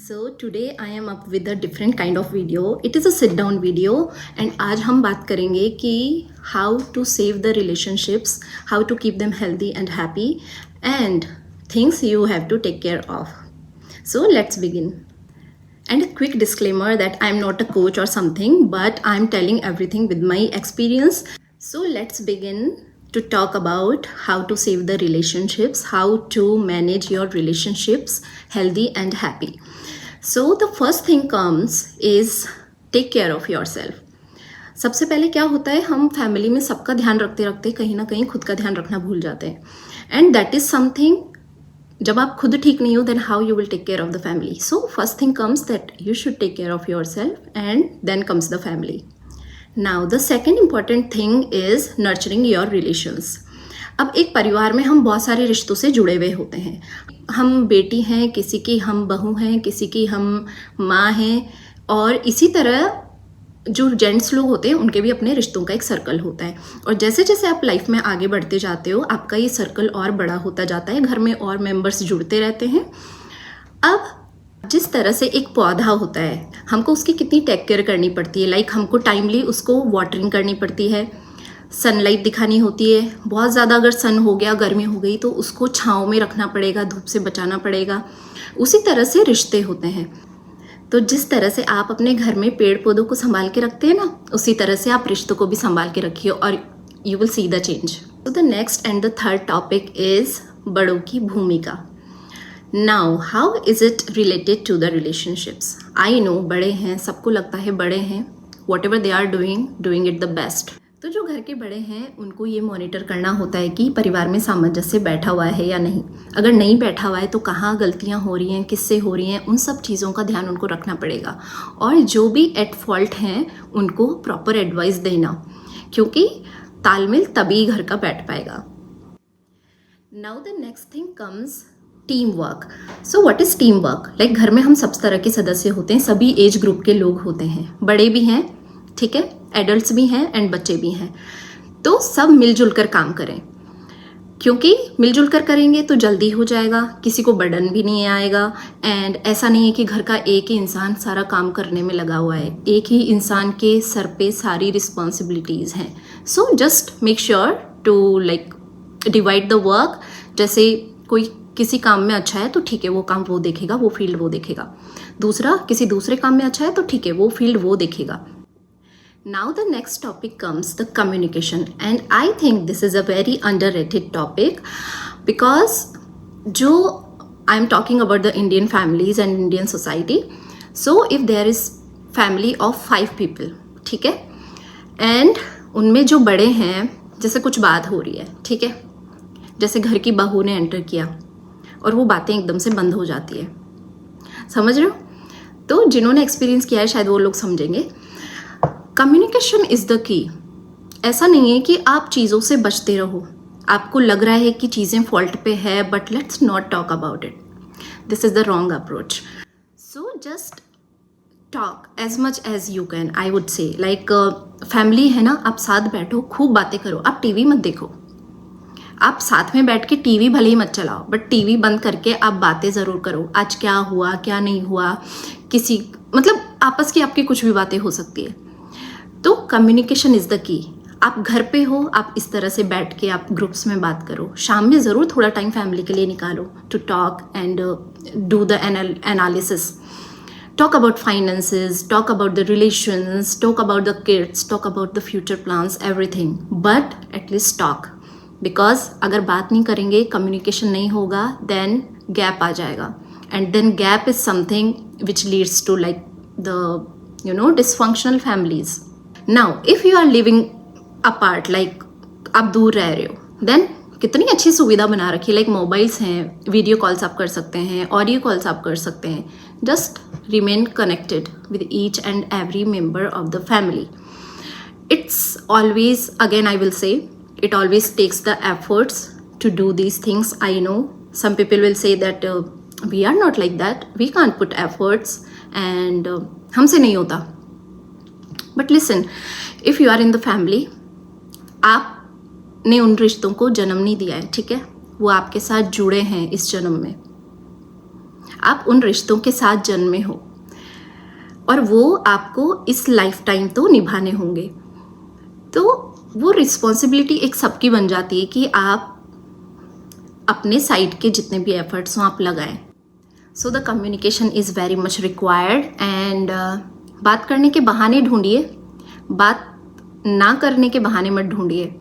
So today I am up with a different kind of video. It is a sit down video and आज हम बात करेंगे कि how to save the relationships, how to keep them healthy and happy and things you have to take care of. So let's begin. And a quick disclaimer that I'm not a coach or something, but I'm telling everything with my experience. So let's begin to talk about how to save the relationships, how to manage your relationships healthy and happy. So the first thing comes is take care of yourself. सबसे पहले क्या होता है, हम family में सबका ध्यान रखते रखते कहीं ना कहीं खुद का ध्यान रखना भूल जाते हैं. एंड दैट इज समथिंग, जब आप खुद ठीक नहीं हो then how you will take care of the family. So first thing comes that you should take care of yourself and then comes the family. Now the second important thing is nurturing your relations. अब एक परिवार में हम बहुत सारे रिश्तों से जुड़े हुए होते हैं. हम बेटी हैं, किसी की हम बहू हैं, किसी की हम माँ हैं, और इसी तरह जो जेंट्स लोग होते हैं उनके भी अपने रिश्तों का एक सर्कल होता है. और जैसे जैसे आप लाइफ में आगे बढ़ते जाते हो आपका ये सर्कल और बड़ा होता जाता है, घर में और मेंबर्स जुड़ते रहते हैं. अब जिस तरह से एक पौधा होता है हमको उसकी कितनी टेक केयर करनी पड़ती है, लाइक हमको टाइमली उसको वाटरिंग करनी पड़ती है, सनलाइट दिखानी होती है. बहुत ज़्यादा अगर सन हो गया, गर्मी हो गई तो उसको छाँव में रखना पड़ेगा, धूप से बचाना पड़ेगा. उसी तरह से रिश्ते होते हैं. तो जिस तरह से आप अपने घर में पेड़ पौधों को संभाल के रखते हैं ना, उसी तरह से आप रिश्तों को भी संभाल के रखिए और you will see the change. तो the next and the third topic is बड़ों की भूमिका. Now how is it related to the relationships. I know बड़े हैं, सबको लगता है बड़े हैं, whatever they are doing it the best. तो जो घर के बड़े हैं उनको ये मॉनिटर करना होता है कि परिवार में सामंजस्य बैठा हुआ है या नहीं. अगर नहीं बैठा हुआ है तो कहाँ गलतियाँ हो रही हैं, किससे हो रही हैं, उन सब चीज़ों का ध्यान उनको रखना पड़ेगा. और जो भी एट फॉल्ट हैं उनको प्रॉपर एडवाइस देना, क्योंकि तालमेल तभी घर का बैठ पाएगा. Now the next thing comes team work. So what is team work? Like घर में हम सब तरह के सदस्य होते हैं, सभी एज ग्रुप के लोग होते हैं, बड़े भी हैं, ठीक है, एडल्ट्स भी हैं एंड बच्चे भी हैं. तो सब मिलजुल कर काम करें, क्योंकि मिलजुल कर करेंगे तो जल्दी हो जाएगा, किसी को बर्डन भी नहीं आएगा. एंड ऐसा नहीं है कि घर का एक ही इंसान सारा काम करने में लगा हुआ है, एक ही इंसान के सर पे सारी रिस्पॉन्सिबिलिटीज़ हैं. So just make sure to like divide the work. जैसे कोई किसी काम में अच्छा है तो ठीक है, वो काम वो देखेगा, वो फील्ड वो देखेगा. दूसरा किसी दूसरे काम में अच्छा है तो ठीक है, वो फील्ड वो देखेगा. Now the next topic comes the communication, and I think this is a very underrated topic because जो I'm talking about the Indian families and Indian society. So if there is family of 5 people, ठीक है, and उनमें जो बड़े हैं, जैसे कुछ बात हो रही है, ठीक है, जैसे घर की बहू ने एंटर किया और वो बातें एकदम से बंद हो जाती है, समझ रहे हो? तो जिन्होंने एक्सपीरियंस किया है शायद वो लोग समझेंगे. Communication is the key. ऐसा नहीं है कि आप चीज़ों से बचते रहो, आपको लग रहा है कि चीज़ें फॉल्ट पे है, but let's not talk about it. This is the wrong approach. So just talk as much as you can. I would say like family है ना, आप साथ बैठो, खूब बातें करो. आप टीवी मत देखो, आप साथ में बैठ के टीवी भले ही मत चलाओ, बट टीवी बंद करके आप बातें ज़रूर करो. आज क्या हुआ, क्या नहीं हुआ, किसी मतलब आपस की आपकी कुछ भी बातें हो सकती है. तो कम्युनिकेशन इज़ द की. आप घर पे हो, आप इस तरह से बैठ के आप ग्रुप्स में बात करो. शाम में ज़रूर थोड़ा टाइम फैमिली के लिए निकालो to talk and do the analysis. Talk about finances, talk about the relations, talk about the kids, talk about the future plans, everything, but at least talk. Because अगर बात नहीं करेंगे, कम्युनिकेशन नहीं होगा, देन गैप आ जाएगा. And then gap is something which leads to like the dysfunctional families. Now if you are living apart, like आप दूर रह रहे हो, देन कितनी अच्छी सुविधा बना रखी है. लाइक मोबाइल्स हैं, वीडियो कॉल्स आप कर सकते हैं, ऑडियो कॉल्स आप कर सकते हैं. Just remain connected with each and every member of the family. It's always, again I will say, it always takes the efforts to do these things. I know some people will say that we are not like that, we can't put efforts and हमसे नहीं होता. But listen, if you are in the family, आपने उन रिश्तों को जन्म नहीं दिया है, ठीक है, वो आपके साथ जुड़े हैं इस जन्म में. आप उन रिश्तों के साथ जन्मे हो और वो आपको इस लाइफ टाइम तो निभाने होंगे। तो वो रिस्पॉन्सिबिलिटी एक सबकी बन जाती है कि आप अपने साइड के जितने भी एफर्ट्स हों आप लगाएं। So the communication is very much required and बात करने के बहाने ढूंढिए, बात ना करने के बहाने मत ढूंढिए।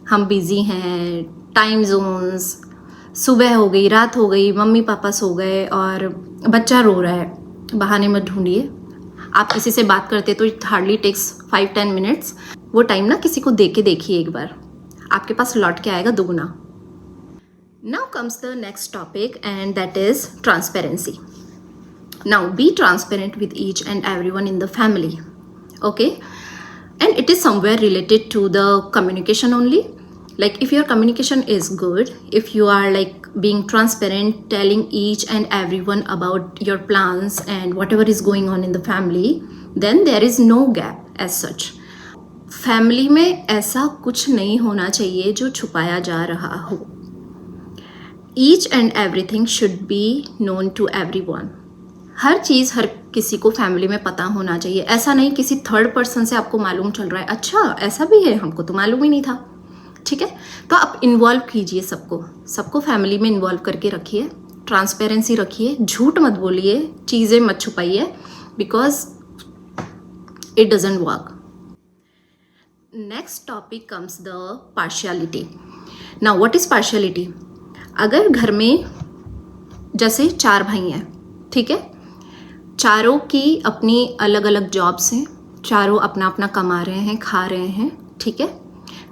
हम बिज़ी हैं, टाइम जोन्स, सुबह हो गई, रात हो गई, मम्मी पापा सो गए और बच्चा रो रहा है, बहाने मत ढूंढिए। आप किसी से बात करते तो इट हार्डली टेक्स 5-10 मिनट्स। वो टाइम ना किसी को दे के देखिए एक बार, आपके पास लौट के आएगा दुगना। Now comes the next topic and that is transparency. Now be transparent with each and everyone in the family. Okay? And it is somewhere related to the communication only. Like if your communication is good, if you are like being transparent, telling each and everyone about your plans and whatever is going on in the family, then there is no gap as such. Family में ऐसा कुछ नहीं होना चाहिए जो छुपाया जा रहा हो। Each and everything should be known to everyone. हर चीज़ हर किसी को फैमिली में पता होना चाहिए। ऐसा नहीं किसी थर्ड पर्सन से आपको मालूम चल रहा है, अच्छा ऐसा भी है, हमको तो मालूम ही नहीं था। ठीक है, तो आप इन्वॉल्व कीजिए सबको फैमिली में इन्वॉल्व करके रखिए, ट्रांसपेरेंसी रखिए, झूठ मत बोलिए, चीज़ें मत छुपाइए, because it doesn't work. Next topic comes the partiality. Now what is partiality? अगर घर में जैसे 4 भाई हैं, ठीक है, चारों की अपनी अलग अलग जॉब्स हैं, चारों अपना अपना कमा रहे हैं, खा रहे हैं, ठीक है।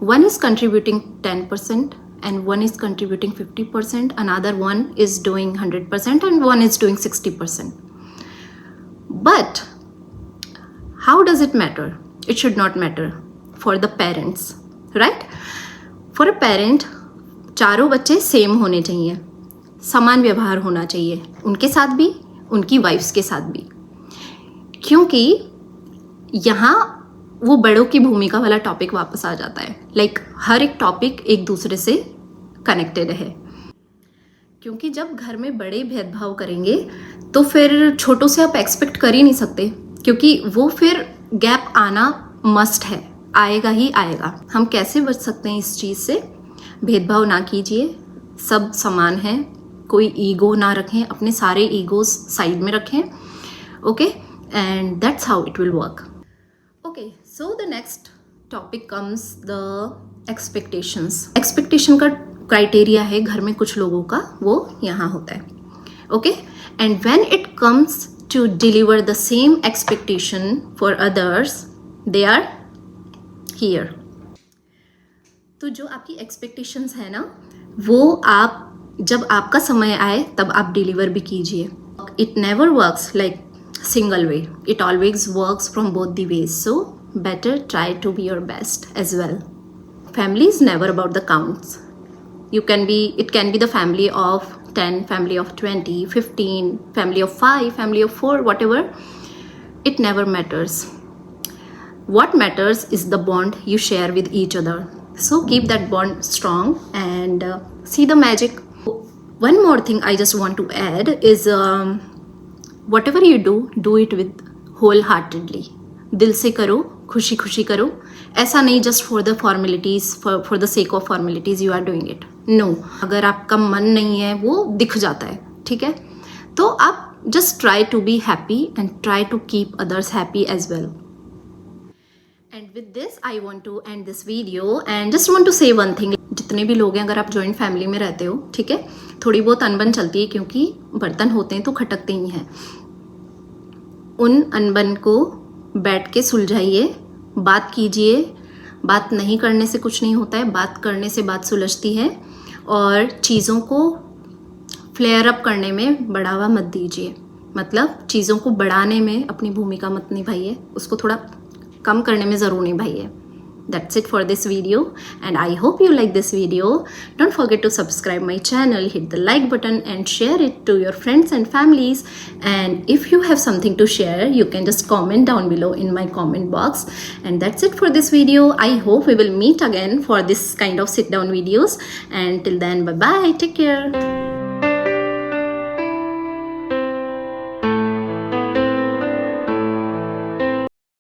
One is contributing 10% and one is contributing 50%, another one is doing 100% and one is doing 60%. But how does it matter? It should not matter for the parents, right? For a parent, चारों बच्चे same होने चाहिए, समान व्यवहार होना चाहिए, उनके साथ भी, उनकी वाइफ्स के साथ भी, क्योंकि यहाँ वो बड़ों की भूमिका वाला टॉपिक वापस आ जाता है। लाइक हर एक टॉपिक एक दूसरे से कनेक्टेड है, क्योंकि जब घर में बड़े भेदभाव करेंगे तो फिर छोटों से आप एक्सपेक्ट कर ही नहीं सकते, क्योंकि वो फिर गैप आना मस्ट है, आएगा ही आएगा। हम कैसे बच सकते हैं इस चीज़ से? भेदभाव ना कीजिए, सब समान हैं, कोई ईगो ना रखें, अपने सारे ईगोज साइड में रखें, okay, and that's how it will work. Okay, so the next topic comes the expectations. Expectation का क्राइटेरिया है घर में कुछ लोगों का, वो यहाँ होता है, okay, and when it comes to deliver the same expectation for others, they are here. तो जो आपकी एक्सपेक्टेशंस है ना, वो आप जब आपका समय आए तब आप डिलीवर भी कीजिए। It never works like single way, it always works from both the ways, so better try to be your best as well. Family is never about the counts. It can be the family of 10, family of 20, 15, family of 5, family of 4, whatever. It never matters. What matters is the bond you share with each other, so keep that bond strong and see the magic. One more thing I just want to add is whatever you do it with wholeheartedly. दिल से करो, खुशी खुशी करो, ऐसा नहीं just for the formalities, for the sake of formalities you are doing it. No, अगर आपका मन नहीं है वो दिख जाता है, ठीक है, तो आप just try to be happy and try to keep others happy as well. And with this I want to end this video and just want to say one thing. जितने भी लोग हैं, अगर आप जॉइंट फैमिली में रहते हो, ठीक है, थोड़ी बहुत अनबन चलती है, क्योंकि बर्तन होते हैं तो खटकते ही हैं। उन अनबन को बैठ के सुलझाइए, बात कीजिए। बात नहीं करने से कुछ नहीं होता है, बात करने से बात सुलझती है। और चीज़ों को फ्लेयर अप करने में बढ़ावा मत दीजिए, मतलब चीज़ों को बढ़ाने में अपनी भूमिका मत निभाइए, उसको थोड़ा कम करने में ज़रूर निभाइए। That's it for this video and I hope you like this video. Don't forget to subscribe my channel, hit the like button and share it to your friends and families. And if you have something to share, you can just comment down below in my comment box. And that's it for this video. I hope we will meet again for this kind of sit down videos. And till then, bye bye, take care.